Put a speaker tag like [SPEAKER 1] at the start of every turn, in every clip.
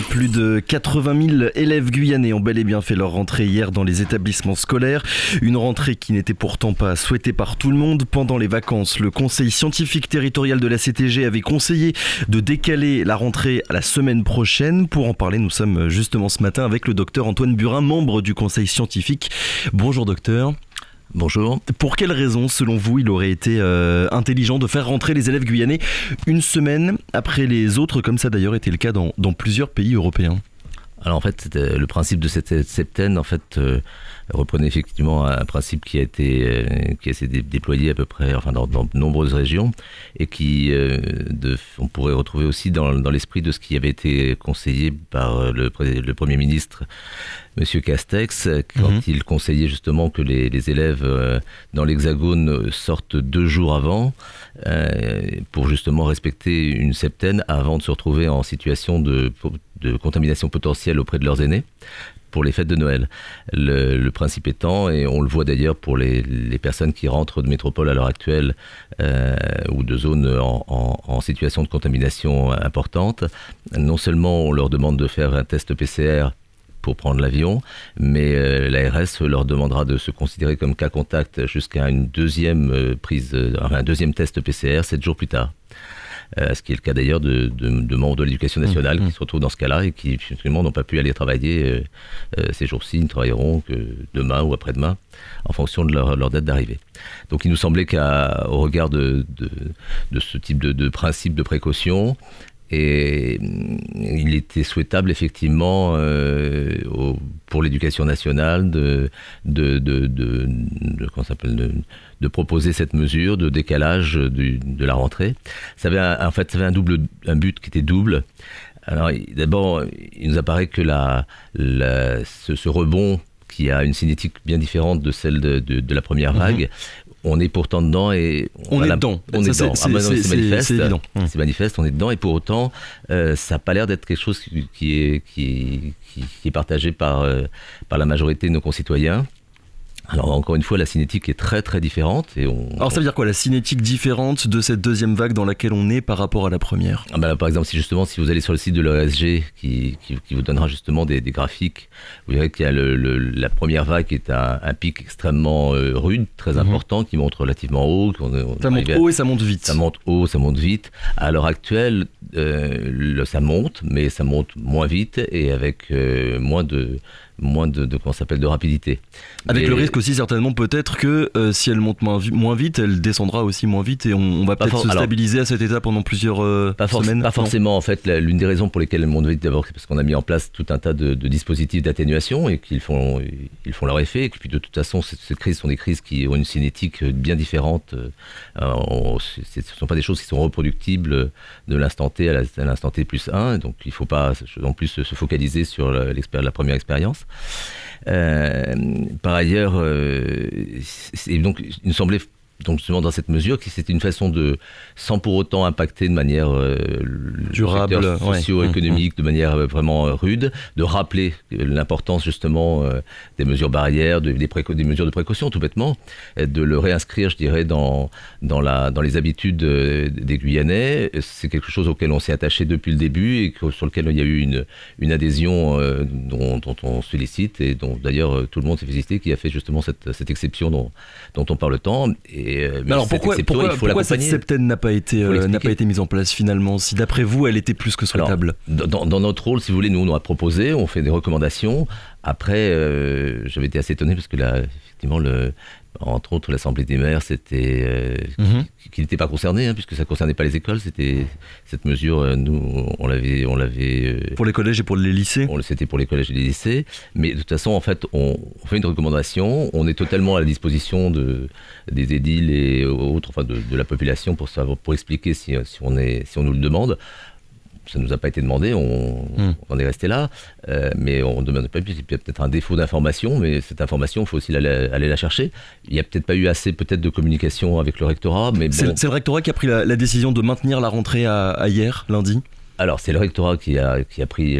[SPEAKER 1] Plus de 80 000 élèves guyanais ont bel et bien fait leur rentrée hier dans les établissements scolaires. Une rentrée qui n'était pourtant pas souhaitée par tout le monde. Pendant les vacances, le conseil scientifique territorial de la CTG avait conseillé de décaler la rentrée à la semaine prochaine. Pour en parler, nous sommes justement ce matin avec le docteur Antoine Burin, membre du conseil scientifique. Bonjour docteur.
[SPEAKER 2] Bonjour.
[SPEAKER 1] Pour quelles raisons, selon vous, il aurait été intelligent de faire rentrer les élèves guyanais une semaine après les autres, comme ça d'ailleurs était le cas dans plusieurs pays européens?
[SPEAKER 2] Alors en fait, le principe de cette septaine reprenait effectivement un principe qui a été déployé à peu près, dans de nombreuses régions, et on pourrait retrouver aussi dans l'esprit de ce qui avait été conseillé par le Premier ministre, Monsieur Castex, quand il conseillait justement que les élèves dans l'Hexagone sortent 2 jours avant, pour justement respecter une septaine avant de se retrouver en situation de contamination potentielle auprès de leurs aînés pour les fêtes de Noël. Le principe étant, et on le voit d'ailleurs pour les personnes qui rentrent de métropole à l'heure actuelle ou de zones en situation de contamination importante, non seulement on leur demande de faire un test PCR pour prendre l'avion, mais l'ARS leur demandera de se considérer comme cas contact jusqu'à un deuxième test PCR 7 jours plus tard. Ce qui est le cas d'ailleurs de membres de l'éducation nationale qui se retrouvent dans ce cas-là et qui finalement n'ont pas pu aller travailler ces jours-ci. Ils ne travailleront que demain ou après-demain en fonction de leur date d'arrivée. Donc il nous semblait qu'au regard de ce type de principe de précaution, et il était souhaitable effectivement pour l'éducation nationale de proposer cette mesure de décalage de la rentrée. Ça avait un but qui était double. Alors d'abord, il nous apparaît que ce rebond qui a une cinétique bien différente de celle de la première vague, on est pourtant dedans et
[SPEAKER 1] on est dedans.
[SPEAKER 2] C'est manifeste.
[SPEAKER 1] C'est évident.
[SPEAKER 2] C'est manifeste, on est dedans et pour autant, ça n'a pas l'air d'être quelque chose qui est partagé par la majorité de nos concitoyens. Alors encore une fois, la cinétique est très très différente.
[SPEAKER 1] Alors ça veut dire quoi, la cinétique différente de cette deuxième vague dans laquelle on est par rapport à la première?
[SPEAKER 2] Par exemple, si vous allez sur le site de l'ESG qui vous donnera justement des graphiques, vous verrez qu'il y a la première vague qui est un pic extrêmement rude, très important, qui monte relativement haut.
[SPEAKER 1] Ça monte haut et ça monte vite.
[SPEAKER 2] Ça monte haut, ça monte vite. À l'heure actuelle, ça monte, mais ça monte moins vite et avec moins de rapidité.
[SPEAKER 1] Avec le risque aussi certainement peut-être que si elle monte moins vite, elle descendra aussi moins vite et on va peut-être se stabiliser à cet état pendant plusieurs semaines.
[SPEAKER 2] Pas forcément en fait. L'une des raisons pour lesquelles elle monte vite, d'abord c'est parce qu'on a mis en place tout un tas de dispositifs d'atténuation et qu'ils font leur effet. Et puis de toute façon, ces crises sont des crises qui ont une cinétique bien différente. Ce ne sont pas des choses qui sont reproductibles de l'instant T à l'instant T plus 1. Donc il ne faut pas en plus se focaliser sur la première expérience. Par ailleurs, donc, il nous semblait justement dans cette mesure que c'était une façon sans pour autant impacter de manière
[SPEAKER 1] durable,
[SPEAKER 2] socio-économique, de manière vraiment rude, de rappeler l'importance justement des mesures barrières, des mesures de précaution tout bêtement, de le réinscrire, je dirais, dans les habitudes des Guyanais. C'est quelque chose auquel on s'est attaché depuis le début et sur lequel il y a eu une adhésion dont on se félicite et dont d'ailleurs tout le monde s'est félicité, qui a fait justement cette exception dont on parle tant.
[SPEAKER 1] Mais alors pourquoi cette septaine n'a pas été mise en place finalement, si d'après vous elle était plus que souhaitable?
[SPEAKER 2] Alors, dans notre rôle, si vous voulez, nous on a proposé, on fait des recommandations. Après, j'avais été assez étonné parce que là, effectivement, entre autres, l'Assemblée des maires, qui n'était pas concernée, puisque ça ne concernait pas les écoles. C'était cette mesure, nous, on l'avait.
[SPEAKER 1] Pour les collèges et pour les lycées.
[SPEAKER 2] C'était pour les collèges et les lycées. Mais de toute façon, en fait, on fait une recommandation. On est totalement à la disposition des édiles et autres, de la population pour expliquer si on nous le demande. Ça ne nous a pas été demandé, on en est resté là, mais on ne demande pas, puis il y a peut-être un défaut d'information, mais cette information, il faut aussi aller la chercher. Il n'y a peut-être pas eu assez de communication avec le rectorat, mais bon.
[SPEAKER 1] C'est le rectorat qui a pris la décision de maintenir la rentrée à hier, lundi?
[SPEAKER 2] Alors, c'est le rectorat qui a pris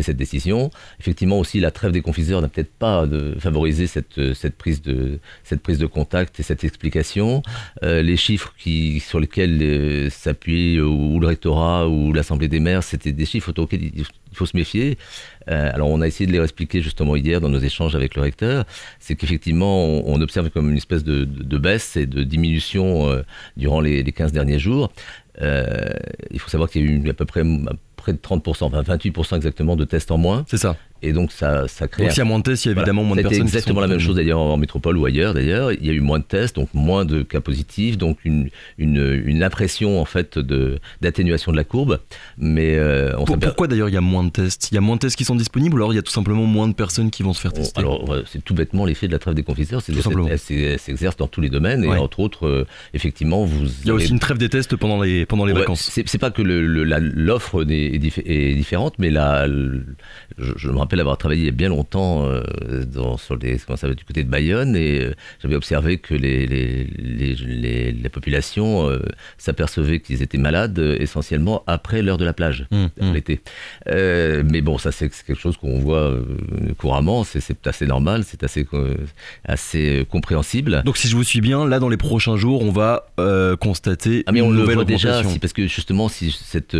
[SPEAKER 2] cette décision. Effectivement, aussi, la trêve des confiseurs n'a peut-être pas favorisé cette prise de contact et cette explication. Les chiffres sur lesquels s'appuie ou le rectorat ou l'Assemblée des maires, c'était des chiffres auxquels il faut se méfier. Alors, on a essayé de les expliquer justement hier dans nos échanges avec le recteur. C'est qu'effectivement, on observe comme une espèce de baisse et de diminution durant les 15 derniers jours. Il faut savoir qu'il y a eu à peu près de 30%, enfin 28% exactement de tests en moins.
[SPEAKER 1] C'est ça.
[SPEAKER 2] Et donc ça crée...
[SPEAKER 1] Donc s'il y a moins de tests, il y a évidemment moins de personnes.
[SPEAKER 2] C'est exactement la même chose d'ailleurs en métropole ou ailleurs d'ailleurs. Il y a eu moins de tests, donc moins de cas positifs, donc une impression en fait d'atténuation de la courbe. Mais
[SPEAKER 1] pourquoi d'ailleurs il y a moins de tests? Il y a moins de tests qui sont disponibles ou alors il y a tout simplement moins de personnes qui vont se faire tester?
[SPEAKER 2] Alors c'est tout bêtement l'effet de la trêve des confiseurs. Elle s'exerce dans tous les domaines et entre autres, effectivement, il
[SPEAKER 1] y a aussi une trêve des tests pendant les vacances.
[SPEAKER 2] C'est pas que l'offre est différente, mais je me rappelle avoir travaillé il y a bien longtemps du côté de Bayonne et j'avais observé que la population s'apercevait qu'ils étaient malades essentiellement après l'heure de la plage, l'été. Mais bon, ça c'est quelque chose qu'on voit couramment, c'est assez normal, c'est assez compréhensible.
[SPEAKER 1] Donc si je vous suis bien, là dans les prochains jours, on va constater
[SPEAKER 2] une nouvelle
[SPEAKER 1] augmentation.
[SPEAKER 2] Déjà, parce que justement, si cette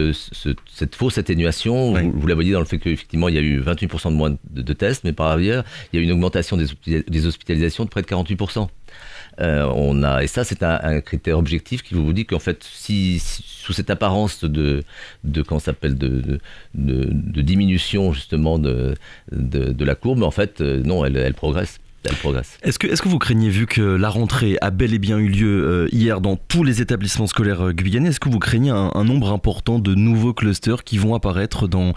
[SPEAKER 2] fausse atténuation, vous la voyez dans le fait qu'effectivement il y a eu 28% de moins de tests, mais par ailleurs, il y a eu une augmentation des hospitalisations de près de 48%. Et ça, c'est un critère objectif qui vous dit qu'en fait, si sous cette apparence de diminution justement de la courbe, en fait, non, elle progresse.
[SPEAKER 1] Est-ce que vous craignez, vu que la rentrée a bel et bien eu lieu hier dans tous les établissements scolaires guyanais, est-ce que vous craignez un nombre important de nouveaux clusters qui vont apparaître dans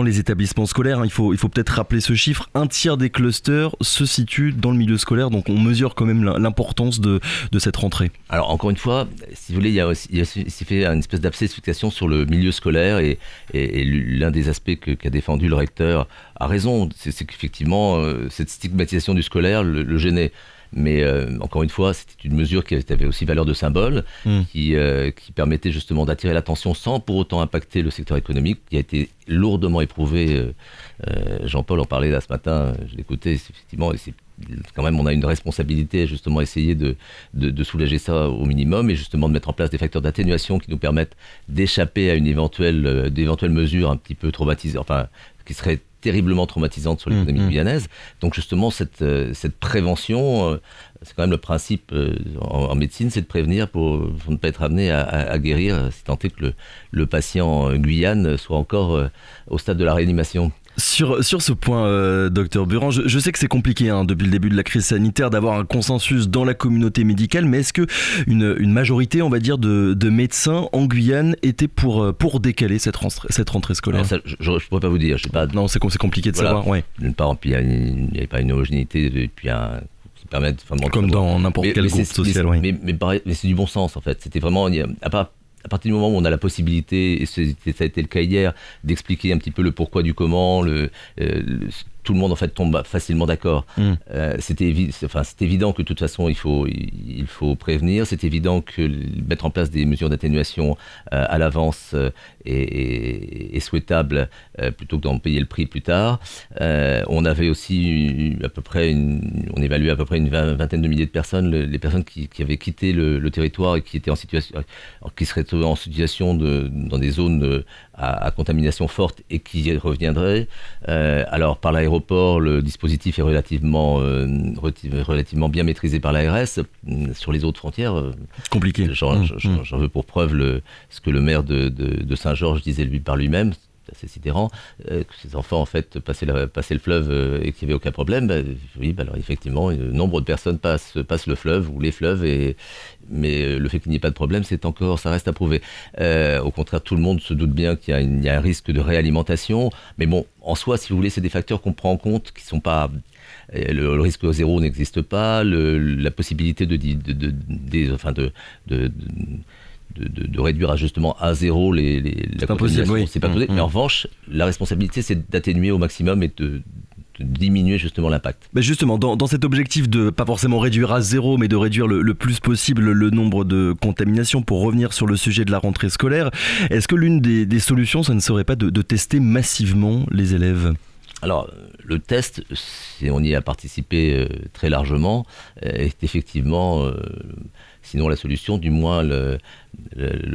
[SPEAKER 1] les établissements scolaires? Il faut peut-être rappeler ce chiffre, un tiers des clusters se situent dans le milieu scolaire, donc on mesure quand même l'importance de cette rentrée.
[SPEAKER 2] Alors encore une fois, si vous voulez, il y a fait une espèce d'abscification sur le milieu scolaire et l'un des aspects qu'a défendu le recteur a raison, c'est qu'effectivement cette stigmatisation du scolaire le gênait. Mais encore une fois, c'était une mesure qui avait aussi valeur de symbole, qui permettait justement d'attirer l'attention sans pour autant impacter le secteur économique, qui a été lourdement éprouvé. Jean-Paul en parlait là ce matin, je l'écoutais, effectivement, et c'est quand même, on a une responsabilité justement essayer de soulager ça au minimum et justement de mettre en place des facteurs d'atténuation qui nous permettent d'échapper à une éventuelle mesure un petit peu traumatisante, enfin qui serait terriblement traumatisante sur l'économie guyanaise. Donc justement cette prévention, c'est quand même le principe en médecine, c'est de prévenir pour ne pas être amené à guérir, si tant est que le patient en Guyane soit encore au stade de la réanimation.
[SPEAKER 1] Sur ce point, docteur Buran, je sais que c'est compliqué depuis le début de la crise sanitaire d'avoir un consensus dans la communauté médicale, mais est-ce que une majorité, on va dire, de médecins en Guyane était pour décaler cette rentrée scolaire?
[SPEAKER 2] Alors ça, je ne pourrais pas vous dire. Je sais pas.
[SPEAKER 1] Non, c'est compliqué de savoir. Ouais.
[SPEAKER 2] D'une part, puis il n'y avait pas une homogénéité, et puis qui permet
[SPEAKER 1] comme dans n'importe quel groupe social.
[SPEAKER 2] Mais c'est du bon sens en fait. C'était vraiment à partir du moment où on a la possibilité, et ça a été le cas hier, d'expliquer un petit peu le pourquoi du comment, tout le monde en fait tombe facilement d'accord. C'est évident que de toute façon il faut prévenir, c'est évident que mettre en place des mesures d'atténuation à l'avance est souhaitable plutôt que d'en payer le prix plus tard. On avait aussi on évaluait à peu près une vingtaine de milliers de personnes, les personnes qui avaient quitté le territoire et qui étaient qui seraient en situation dans des zones à contamination forte et qui reviendraient. Alors par l'aéroport, le dispositif est relativement bien maîtrisé par l'ARS. Sur les autres frontières,
[SPEAKER 1] compliqué.
[SPEAKER 2] J'en veux pour preuve ce que le maire de Saint-Georges disait par lui-même. C'est assez sidérant, que ces enfants en fait passaient le fleuve et qu'il n'y avait aucun problème. Alors effectivement, nombre de personnes passent le fleuve ou les fleuves, mais le fait qu'il n'y ait pas de problème, ça reste à prouver. Au contraire, tout le monde se doute bien qu'il y a un risque de réalimentation, mais bon, en soi, si vous voulez, c'est des facteurs qu'on prend en compte qui sont pas... Le risque zéro n'existe pas, la possibilité de réduire justement à zéro la contamination, c'est pas possible. Mais en revanche, la responsabilité, c'est d'atténuer au maximum et de diminuer justement l'impact.
[SPEAKER 1] Mais justement, dans cet objectif de pas forcément réduire à zéro, mais de réduire le plus possible le nombre de contaminations, pour revenir sur le sujet de la rentrée scolaire, est-ce que l'une des solutions, ça ne serait pas de tester massivement les élèves ?
[SPEAKER 2] Alors, le test, si on y a participé très largement, est effectivement, sinon la solution, du moins le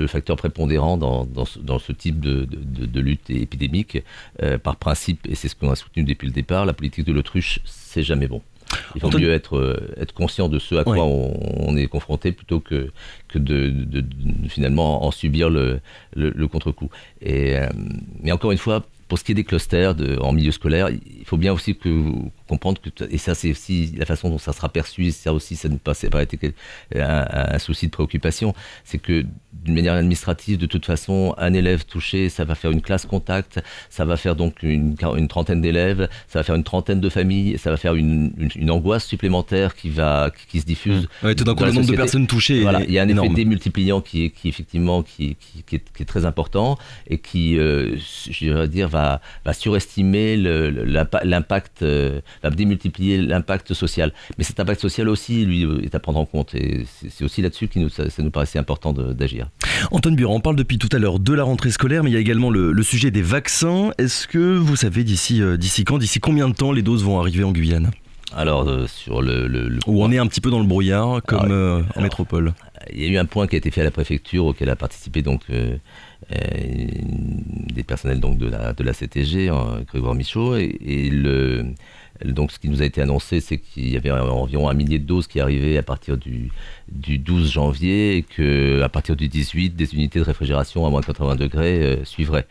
[SPEAKER 2] facteur prépondérant dans ce type de lutte épidémique. Par principe, et c'est ce qu'on a soutenu depuis le départ, la politique de l'autruche, c'est jamais bon. Il vaut mieux être conscient de ce à quoi on est confronté plutôt que de finalement en subir le contre-coup. Mais encore une fois, pour ce qui est des clusters en milieu scolaire, il faut bien aussi comprendre que, et ça c'est aussi la façon dont ça sera perçu, ça aussi ça n'a pas été un souci de préoccupation, c'est que d'une manière administrative, de toute façon, un élève touché, ça va faire une classe contact, ça va faire donc une trentaine d'élèves, ça va faire une trentaine de familles, ça va faire une angoisse supplémentaire qui se diffuse.
[SPEAKER 1] Ouais, tout d'un coup, le nombre de personnes touchées.
[SPEAKER 2] Voilà, il y a un
[SPEAKER 1] énorme.
[SPEAKER 2] effet démultipliant qui est très important et qui, je vais dire, va surestimer l'impact, va démultiplier l'impact social. Mais cet impact social aussi, lui, est à prendre en compte. Et c'est aussi là-dessus que ça nous paraissait important d'agir.
[SPEAKER 1] Antoine Buran, on parle depuis tout à l'heure de la rentrée scolaire, mais il y a également le sujet des vaccins. Est-ce que vous savez d'ici combien de temps les doses vont arriver en Guyane ?
[SPEAKER 2] Alors, sur
[SPEAKER 1] où on est un petit peu dans le brouillard, comme en métropole.
[SPEAKER 2] Il y a eu un point qui a été fait à la préfecture, auquel a participé donc des personnels donc de la CTG, Grégoire Michaud, donc ce qui nous a été annoncé, c'est qu'il y avait environ 1 millier de doses qui arrivaient à partir du 12 janvier et qu'à partir du 18, des unités de réfrigération à moins 80 degrés suivraient.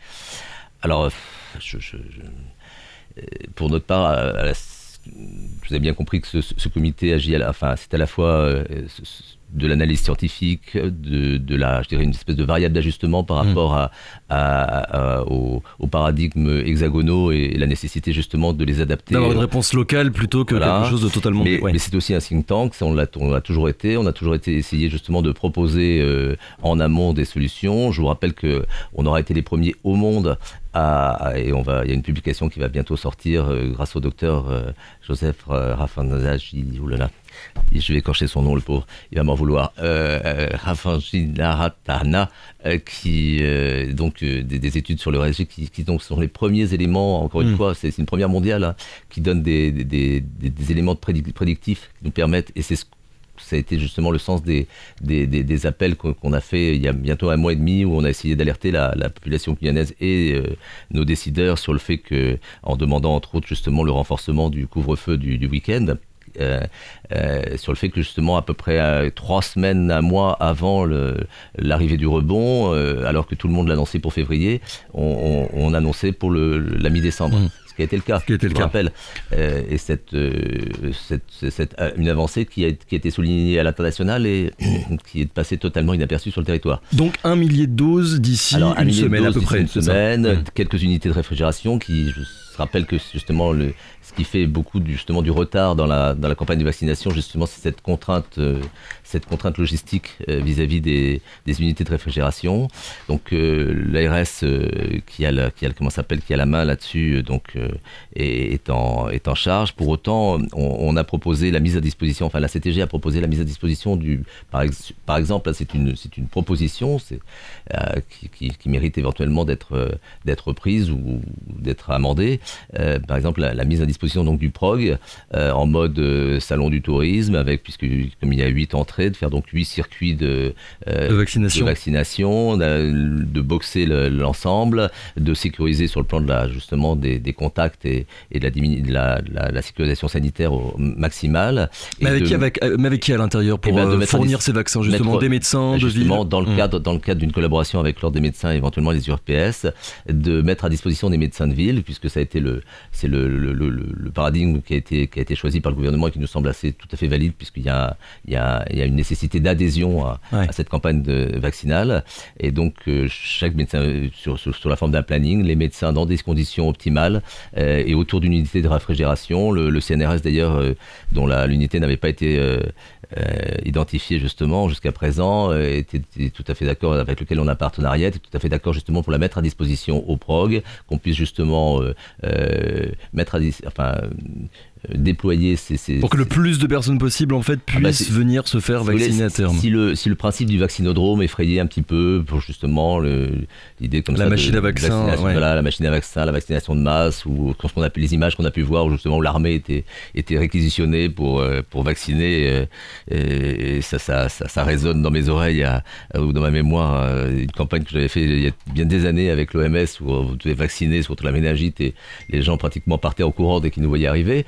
[SPEAKER 2] Alors, pour notre part, vous avez bien compris que ce comité agit c'est à la fois de l'analyse scientifique, je dirais une espèce de variable d'ajustement par rapport aux paradigmes hexagonaux et la nécessité justement de les adapter.
[SPEAKER 1] D'avoir une réponse locale plutôt que quelque chose de totalement...
[SPEAKER 2] Mais c'est aussi un think tank, on a toujours été essayé justement de proposer en amont des solutions. Je vous rappelle qu'on aura été les premiers au monde il y a une publication qui va bientôt sortir grâce au docteur Joseph Raffanjani, je vais écorcher son nom, le pauvre, il va m'en vouloir, Raffanjinaratana, donc des études sur le RSG qui donc sont les premiers éléments, encore une fois, c'est une première mondiale, hein, qui donne des éléments prédictifs qui nous permettent, et ça a été justement le sens des appels qu'on a fait il y a bientôt 1 mois et demi, où on a essayé d'alerter la population guyanaise et nos décideurs sur le fait que, en demandant entre autres justement le renforcement du couvre-feu du week-end, sur le fait que justement à peu près 3 semaines, 1 mois avant l'arrivée du rebond, alors que tout le monde l'annonçait pour février, on annonçait pour la mi-décembre. Ce qui a été le cas, je vous rappelle. Et une avancée qui a été soulignée à l'international et qui est passée totalement inaperçue sur le territoire.
[SPEAKER 1] Donc 1 millier de doses d'ici une semaine à peu près.
[SPEAKER 2] Une semaine, quelques unités de réfrigération je rappelle que justement ce qui fait beaucoup du retard dans la campagne de vaccination, justement, c'est cette contrainte logistique vis-à-vis des unités de réfrigération. Donc l'ARS qui a la main là-dessus, donc est en charge. Pour autant, on a proposé la mise à disposition. Enfin, la CTG a proposé la mise à disposition par exemple, là, c'est une proposition, qui mérite éventuellement d'être prise ou d'être amendée. Par exemple, la mise à disposition donc du PROG en mode salon du tourisme, puisque comme il y a 8 entrées, de faire donc 8 circuits de vaccination, de boxer l'ensemble, de sécuriser sur le plan justement des contacts et de la sécurisation sanitaire maximale.
[SPEAKER 1] Mais avec qui à l'intérieur pour fournir ces vaccins, justement, des médecins de ville,
[SPEAKER 2] dans le cadre d'une collaboration avec l'Ordre des médecins, éventuellement les URPS, de mettre à disposition des médecins de ville, puisque ça a été le paradigme qui a été choisi par le gouvernement et qui nous semble tout à fait valide, puisqu'il y a une nécessité d'adhésion à cette campagne vaccinale. Et donc, chaque médecin, sur la forme d'un planning, les médecins dans des conditions optimales et autour d'une unité de réfrigération. Le CNRS, d'ailleurs, dont l'unité n'avait pas été identifiée justement jusqu'à présent, était tout à fait d'accord, avec lequel on a un partenariat, était tout à fait d'accord justement pour la mettre à disposition au PROG, qu'on puisse justement déployer
[SPEAKER 1] pour que le plus de personnes possible en fait puissent venir se faire vacciner à terme.
[SPEAKER 2] Si le principe du vaccinodrome effrayait un petit peu pour justement l'idée comme
[SPEAKER 1] la machine à vaccin,
[SPEAKER 2] voilà, la machine à vaccin, la vaccination de masse, ou ce qu'on appelle les images qu'on a pu voir où justement où l'armée était réquisitionnée pour vacciner, et ça résonne dans mes oreilles ou dans ma mémoire, une campagne que j'avais fait il y a bien des années avec l'OMS où vous devez vacciner contre la méningite et les gens pratiquement partaient en courant dès qu'ils nous voyaient arriver.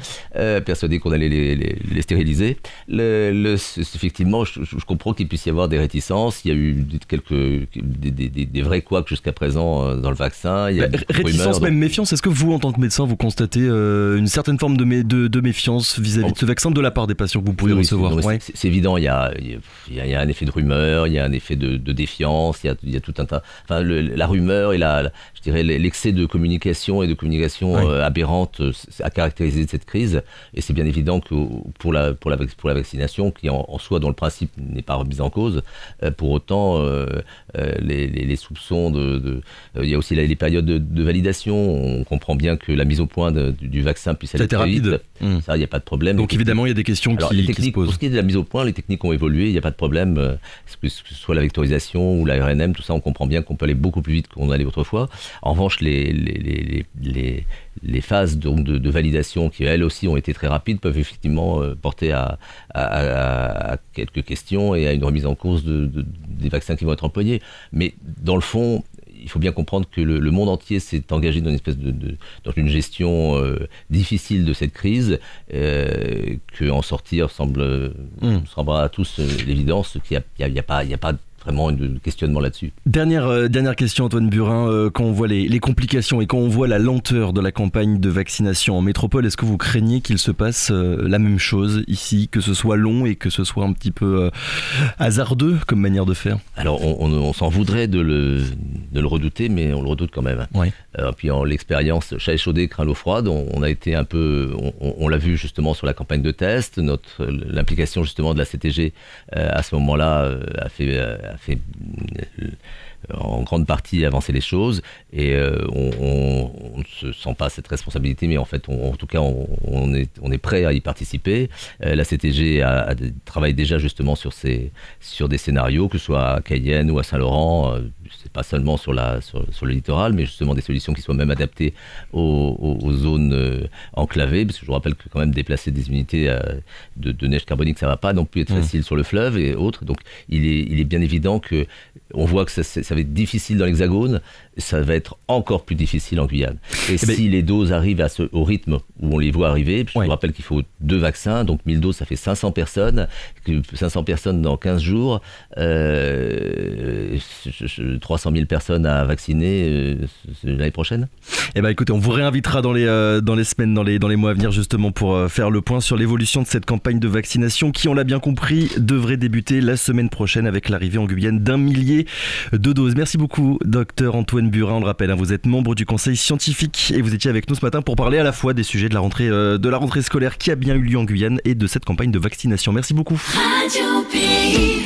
[SPEAKER 2] Persuadé qu'on allait les stériliser. Effectivement, je comprends qu'il puisse y avoir des réticences. Il y a eu des vrais couacs jusqu'à présent dans le vaccin. Il y a
[SPEAKER 1] réticence, même méfiance. Est-ce que vous, en tant que médecin, vous constatez une certaine forme de méfiance vis-à-vis de ce vaccin de la part des patients que vous pouvez recevoir?
[SPEAKER 2] C'est évident, il y a un effet de rumeur, il y a un effet de défiance, il y a tout un tas... Enfin, la rumeur et je dirais l'excès de communication et de communication aberrante a caractérisé cette crise. Et c'est bien évident que pour la vaccination, qui en soi, dont le principe n'est pas remis en cause, pour autant, les soupçons il y a aussi les périodes de validation. On comprend bien que la mise au point du vaccin puisse aller très vite. Ça, il n'y a pas de problème.
[SPEAKER 1] Donc évidemment, il y a des questions qui se posent.
[SPEAKER 2] Pour ce qui est de la mise au point, les techniques ont évolué, il n'y a pas de problème. Que ce soit la vectorisation ou la RNM, tout ça, on comprend bien qu'on peut aller beaucoup plus vite qu'on allait autrefois. En revanche, les phases donc de validation, qui elles aussi ont été très rapides, peuvent effectivement porter à quelques questions et à une remise en cause des vaccins qui vont être employés. Mais dans le fond, il faut bien comprendre que le monde entier s'est engagé dans une espèce dans une gestion difficile de cette crise, qu'en sortir semblera à tous l'évidence qu'il n'y a pas vraiment de questionnement là-dessus.
[SPEAKER 1] Dernière question, Antoine Burin. Quand on voit les complications et quand on voit la lenteur de la campagne de vaccination en métropole, est-ce que vous craignez qu'il se passe la même chose ici, que ce soit long et que ce soit un petit peu hasardeux comme manière de faire?
[SPEAKER 2] Alors, on s'en voudrait de le redouter, mais on le redoute quand même. Puis en l'expérience, chat échaudé craint l'eau froide, on a été un peu... On l'a vu justement sur la campagne de test, l'implication justement de la CTG à ce moment-là a fait en grande partie avancer les choses, et on ne se sent pas cette responsabilité, mais en fait en tout cas on est prêt à y participer. La CTG travaille déjà justement sur des scénarios, que ce soit à Cayenne ou à Saint-Laurent. C'est pas seulement sur le littoral, mais justement des solutions qui soient même adaptées aux zones enclavées, parce que je vous rappelle que quand même déplacer des unités de neige carbonique, ça va pas non plus être facile sur le fleuve et autres. Donc il est bien évident que on voit que ça va être difficile dans l'Hexagone, ça va être encore plus difficile en Guyane. Et si les doses arrivent au rythme où on les voit arriver, je vous rappelle qu'il faut 2 vaccins, donc 1000 doses, ça fait 500 personnes, 500 personnes dans 15 jours, 300 000 personnes à vacciner l'année prochaine.
[SPEAKER 1] Écoutez, on vous réinvitera dans les semaines, dans les mois à venir, justement pour faire le point sur l'évolution de cette campagne de vaccination qui, on l'a bien compris, devrait débuter la semaine prochaine avec l'arrivée en Guyane d'1 millier de doses. Merci beaucoup, docteur Antoine Burin. On le rappelle, vous êtes membre du conseil scientifique et vous étiez avec nous ce matin pour parler à la fois des sujets de la rentrée scolaire qui a bien eu lieu en Guyane et de cette campagne de vaccination. Merci beaucoup. Radio Pays.